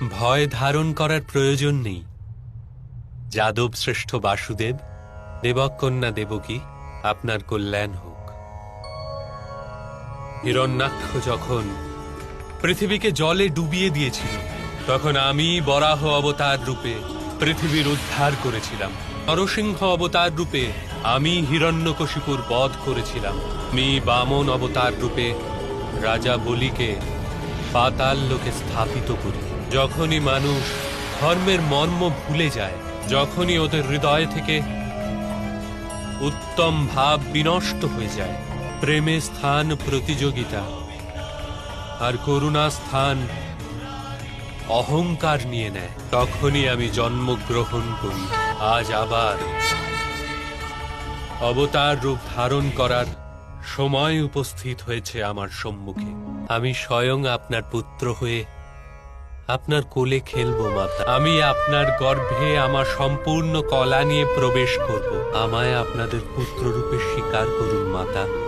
ভয় ধারণ করার প্রয়োজন নেই। যাদব শ্রেষ্ঠ বাসুদেব, দেবকন্যা দেবকী, আপনার কল্যাণ হোক। হিরণ্যাক্ষ যখন পৃথিবীকে জলে ডুবিয়ে দিয়েছিল, তখন আমি বরাহ অবতার রূপে পৃথিবীর উদ্ধার করেছিলাম। নরসিংহ অবতার রূপে আমি হিরণ্যকশিপুর বধ করেছিলাম। আমি বামন অবতার রূপে রাজা বলিকে পাতাল লোকে স্থাপিত করি। যখনই মানুষ ধর্মের মর্ম ভুলে যায়, যখনই ওদের হৃদয় থেকে উত্তম ভাব বিনষ্ট হয়ে যায়, প্রেমে স্থান প্রতিযোগিতা আর করুণা স্থান অহংকার নিয়ে নেয়, তখনই আমি জন্মগ্রহণ করি। আজ আবার অবতার রূপ ধারণ করার সময় উপস্থিত হয়েছে আমার সম্মুখে। আমি স্বয়ং আপনার পুত্র হয়ে আপনার কোলে খেলবো মাতা। আমি আপনার গর্ভে আমার সম্পূর্ণ কলা নিয়ে প্রবেশ করব। আমায় আপনাদের পুত্র রূপে স্বীকার করুন মাতা।